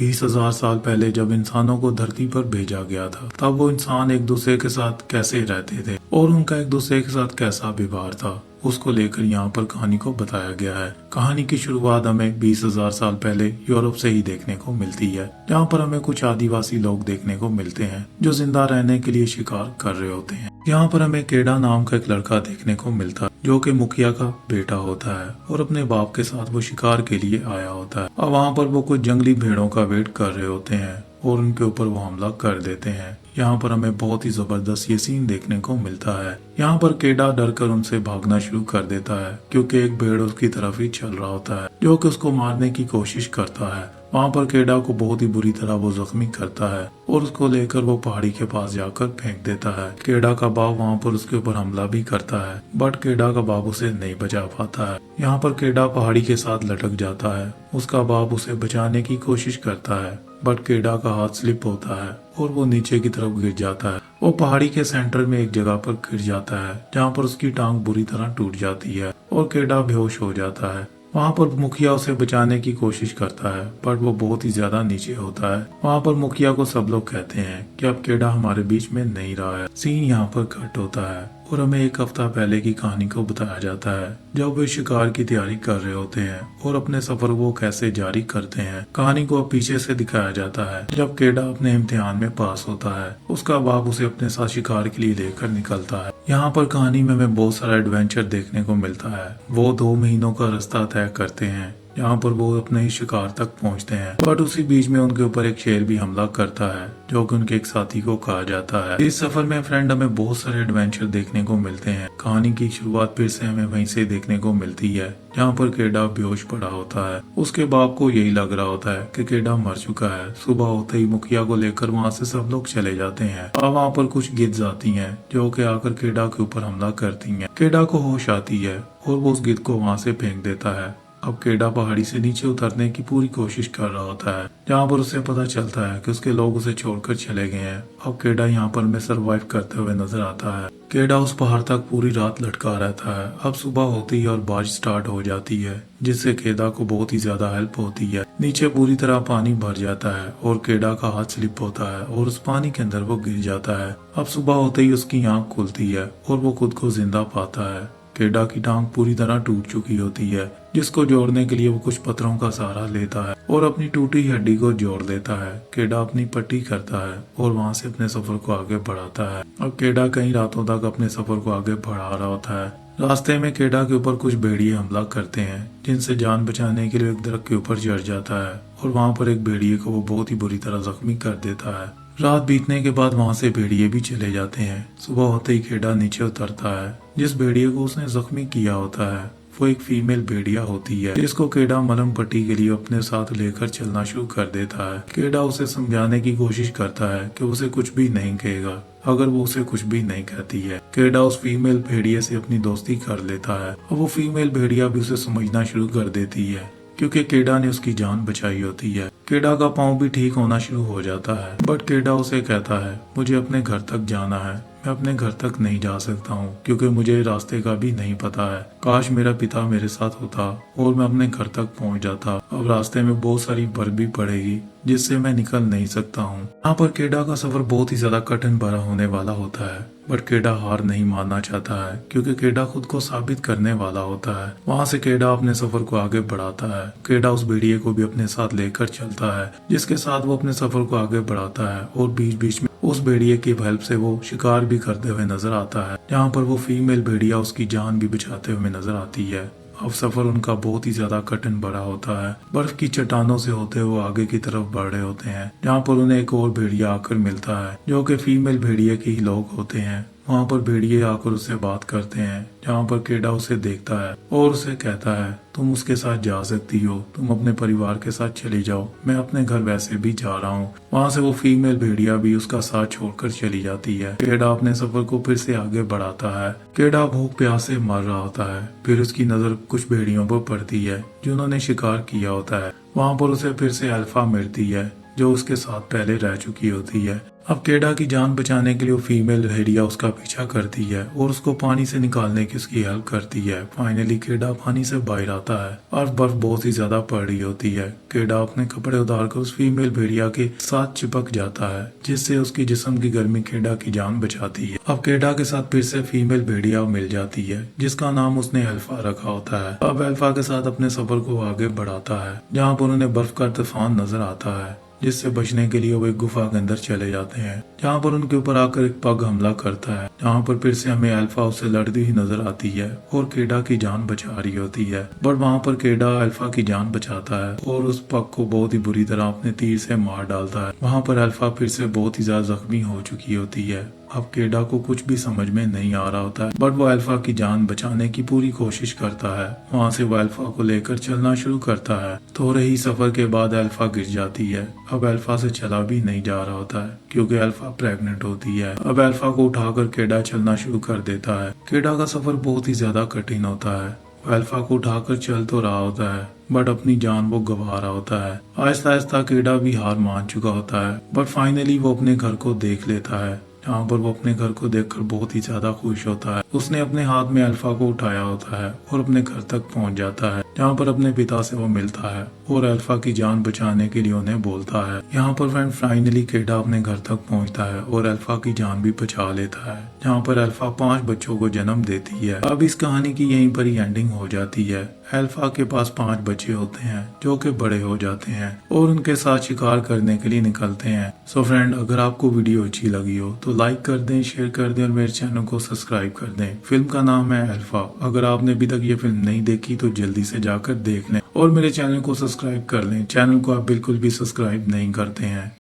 20,000 साल पहले जब इंसानों को धरती पर भेजा गया था, तब वो इंसान एक दूसरे के साथ कैसे रहते थे और उनका एक दूसरे के साथ कैसा व्यवहार था, उसको लेकर यहाँ पर कहानी को बताया गया है। कहानी की शुरुआत हमें 20,000 साल पहले यूरोप से ही देखने को मिलती है, जहाँ पर हमें कुछ आदिवासी लोग देखने को मिलते हैं जो जिंदा रहने के लिए शिकार कर रहे होते हैं। यहाँ पर हमें केडा नाम का एक लड़का देखने को मिलता है जो कि मुखिया का बेटा होता है और अपने बाप के साथ वो शिकार के लिए आया होता है। और वहाँ पर वो कुछ जंगली भेड़ों का वेट कर रहे होते हैं और उनके ऊपर वो हमला कर देते हैं। यहाँ पर हमें बहुत ही जबरदस्त ये सीन देखने को मिलता है। यहाँ पर केडा डरकर उनसे भागना शुरू कर देता है क्योंकि एक भेड़ उसकी तरफ ही चल रहा होता है जो कि उसको मारने की कोशिश करता है। वहाँ पर केडा को बहुत ही बुरी तरह वो जख्मी करता है और उसको लेकर वो पहाड़ी के पास जाकर फेंक देता है। केडा का बाप वहाँ पर उसके ऊपर हमला भी करता है, बट केडा का बाप उसे नहीं बचा पाता है। यहाँ पर केडा पहाड़ी के साथ लटक जाता है। उसका बाप उसे बचाने की कोशिश करता है, बट केडा का हाथ स्लिप होता है और वो नीचे की तरफ गिर जाता है। वो पहाड़ी के सेंटर में एक जगह पर गिर जाता है जहाँ पर उसकी टांग बुरी तरह टूट जाती है और केडा बेहोश हो जाता है। वहाँ पर मुखिया उसे बचाने की कोशिश करता है, बट वो बहुत ही ज्यादा नीचे होता है। वहाँ पर मुखिया को सब लोग कहते हैं कि अब केडा हमारे बीच में नहीं रहा है। सीन यहाँ पर कट होता है और हमें एक हफ्ता पहले की कहानी को बताया जाता है जब वे शिकार की तैयारी कर रहे होते हैं और अपने सफर वो कैसे जारी करते हैं। कहानी को अब पीछे से दिखाया जाता है जब केडा अपने इम्तिहान में पास होता है। उसका बाप उसे अपने साथ शिकार के लिए लेकर निकलता है। यहाँ पर कहानी में हमें बहुत सारा एडवेंचर देखने को मिलता है। वो 2 महीनों का रास्ता तय करते हैं यहाँ पर वो अपने ही शिकार तक पहुँचते हैं, बट उसी बीच में उनके ऊपर एक शेर भी हमला करता है जो कि उनके एक साथी को कहा जाता है। इस सफर में फ्रेंड हमें बहुत सारे एडवेंचर देखने को मिलते हैं। कहानी की शुरुआत फिर से हमें वहीं से देखने को मिलती है जहाँ पर केडा बेहोश पड़ा होता है। उसके बाप को यही लग रहा होता है कि केडा मर चुका है। सुबह होते ही मुखिया को लेकर वहाँ से सब लोग चले जाते हैं और वहाँ पर कुछ गिद्ध आती हैं जो कि आकर केडा के ऊपर हमला करती हैं। केडा को होश आती है और वो उस गिद्ध को वहाँ से फेंक देता है। अब केडा पहाड़ी से नीचे उतरने की पूरी कोशिश कर रहा होता है जहाँ पर उसे पता चलता है कि उसके लोग उसे छोड़कर चले गए हैं। अब केडा यहाँ पर में सरवाइव करते हुए नजर आता है। केडा उस पहाड़ तक पूरी रात लटका रहता है। अब सुबह होती है और बारिश स्टार्ट हो जाती है जिससे केडा को बहुत ही ज्यादा हेल्प होती है। नीचे पूरी तरह पानी भर जाता है और केडा का हाथ स्लिप होता है और उस पानी के अंदर वो गिर जाता है। अब सुबह होते ही उसकी आंख खुलती है और वो खुद को जिंदा पाता है। केडा की टांग पूरी तरह टूट चुकी होती है जिसको जोड़ने के लिए वो कुछ पत्थरों का सहारा लेता है और अपनी टूटी हड्डी को जोड़ देता है। केडा अपनी पट्टी करता है और वहाँ से अपने सफर को आगे बढ़ाता है। अब केडा कई रातों तक अपने सफर को आगे बढ़ा रहा होता है। रास्ते में केडा के ऊपर कुछ भेड़िए हमला करते हैं जिनसे जान बचाने के लिए एक दरख्त के ऊपर चढ़ जाता है और वहाँ पर एक भेड़िए को वो बहुत ही बुरी तरह जख्मी कर देता है। रात बीतने के बाद वहाँ से भेड़िए भी चले जाते हैं। सुबह होते ही केडा नीचे उतरता है। जिस भेड़िए को उसने जख्मी किया होता है वो एक फीमेल भेड़िया होती है जिसको केडा मलहम पट्टी के लिए अपने साथ लेकर चलना शुरू कर देता है। केडा उसे समझाने की कोशिश करता है कि उसे कुछ भी नहीं कहेगा अगर वो उसे कुछ भी नहीं कहती है। केडा उस फीमेल भेड़िए से अपनी दोस्ती कर लेता है और वो फीमेल भेड़िया भी उसे समझना शुरू कर देती है क्योंकि केडा ने उसकी जान बचाई होती है। केडा का पाँव भी ठीक होना शुरू हो जाता है, बट केडा उसे कहता है मुझे अपने घर तक जाना है। मैं अपने घर तक नहीं जा सकता हूँ क्योंकि मुझे रास्ते का भी नहीं पता है। काश मेरा पिता मेरे साथ होता और मैं अपने घर तक पहुँच जाता। अब रास्ते में बहुत सारी बर्फ भी पड़ेगी जिससे मैं निकल नहीं सकता हूँ। यहाँ पर केडा का सफर बहुत ही ज्यादा कठिन भरा होने वाला होता है, बट केडा हार नहीं मानना चाहता है क्योंकि केडा खुद को साबित करने वाला होता है। वहाँ से केडा अपने सफर को आगे बढ़ाता है। केडा उस भेड़िए को भी अपने साथ लेकर चलता है जिसके साथ वो अपने सफर को आगे बढ़ाता है और बीच बीच में उस भेड़िए की हेल्प से वो शिकार भी करते हुए नजर आता है जहाँ पर वो फीमेल भेड़िया उसकी जान भी बचाते हुए नजर आती है। अब सफर उनका बहुत ही ज्यादा कठिन भरा होता है। बर्फ की चट्टानों से होते हुए आगे की तरफ बढ़ रहे होते हैं जहाँ पर उन्हें एक और भेड़िया आकर मिलता है जो कि फीमेल भेड़िए के ही लोग होते हैं। वहाँ पर भेड़िए आकर उससे बात करते हैं जहाँ पर केडा उसे देखता है और उसे कहता है तुम उसके साथ जा सकती हो, तुम अपने परिवार के साथ चली जाओ, मैं अपने घर वैसे भी जा रहा हूँ। वहाँ से वो फीमेल भेड़िया भी उसका साथ छोड़कर चली जाती है। केडा अपने सफर को फिर से आगे बढ़ाता है। केडा भूख प्यास से मर रहा होता है। फिर उसकी नजर कुछ भेड़ियों पर पड़ती है जिन्होंने शिकार किया होता है। वहाँ पर उसे फिर से अल्फा मिलती है जो उसके साथ पहले रह चुकी होती है। अब केडा की जान बचाने के लिए वो फीमेल भेड़िया उसका पीछा करती है और उसको पानी से निकालने की उसकी हेल्प करती है। फाइनली केडा पानी से बाहर आता है और बर्फ बहुत ही ज्यादा पड़ रही होती है। केडा अपने कपड़े उतार कर उस फीमेल भेड़िया के साथ चिपक जाता है, जिससे उसकी जिस्म की गर्मी केडा की जान बचाती है। अब केडा के साथ फिर से फीमेल भेड़िया मिल जाती है, जिसका नाम उसने अल्फा रखा होता है। अब अल्फा के साथ अपने सफर को आगे बढ़ाता है, जहाँ पर उन्हें बर्फ का तूफान नजर आता है, जिससे बचने के लिए वो एक गुफा के अंदर चले जाते हैं, जहाँ पर उनके ऊपर आकर एक पग हमला करता है, जहाँ पर फिर से हमें अल्फा उससे लड़ती हुई नजर आती है और केडा की जान बचा रही होती है। बट वहाँ पर केडा अल्फा की जान बचाता है और उस पग को बहुत ही बुरी तरह अपने तीर से मार डालता है। वहाँ पर अल्फा फिर से बहुत ही ज्यादा जख्मी हो चुकी होती है। अब केडा को कुछ भी समझ में नहीं आ रहा होता है, बट वो अल्फा की जान बचाने की पूरी कोशिश करता है। वहाँ से वो अल्फा को लेकर चलना शुरू करता है। थोड़े ही सफर के बाद अल्फा गिर जाती है। अब अल्फा से चला भी नहीं जा रहा होता है, क्योंकि अल्फा प्रेग्नेंट होती है। अब अल्फा को उठाकर केडा चलना शुरू कर देता है। केडा का सफर बहुत ही ज्यादा कठिन होता है। वो अल्फा को उठाकर चल तो रहा होता है, बट अपनी जान वो गंवा रहा होता है। आहिस्ता आहिस्ता केडा भी हार मान चुका होता है, बट फाइनली वो अपने घर को देख लेता है, जहाँ पर वो अपने घर को देखकर बहुत ही ज्यादा खुश होता है। उसने अपने हाथ में अल्फा को उठाया होता है और अपने घर तक पहुंच जाता है, जहाँ पर अपने पिता से वो मिलता है और अल्फा की जान बचाने के लिए उन्हें बोलता है। यहाँ पर फ्रेंड फाइनली केडा अपने घर तक पहुँचता है और अल्फा की जान भी बचा लेता है, जहाँ पर अल्फा 5 बच्चों को जन्म देती है। अब इस कहानी की यहीं पर ही एंडिंग हो जाती है। अल्फा के पास 5 बच्चे होते हैं जो कि बड़े हो जाते हैं और उनके साथ शिकार करने के लिए निकलते हैं। सो फ्रेंड, अगर आपको वीडियो अच्छी लगी हो तो लाइक कर दें, शेयर कर दें और मेरे चैनल को सब्सक्राइब कर दें। फिल्म का नाम है अल्फा। अगर आपने अभी तक ये फिल्म नहीं देखी तो जल्दी से जाकर देख लें और मेरे चैनल को सब्सक्राइब कर लें। चैनल को आप बिल्कुल भी सब्सक्राइब नहीं करते हैं।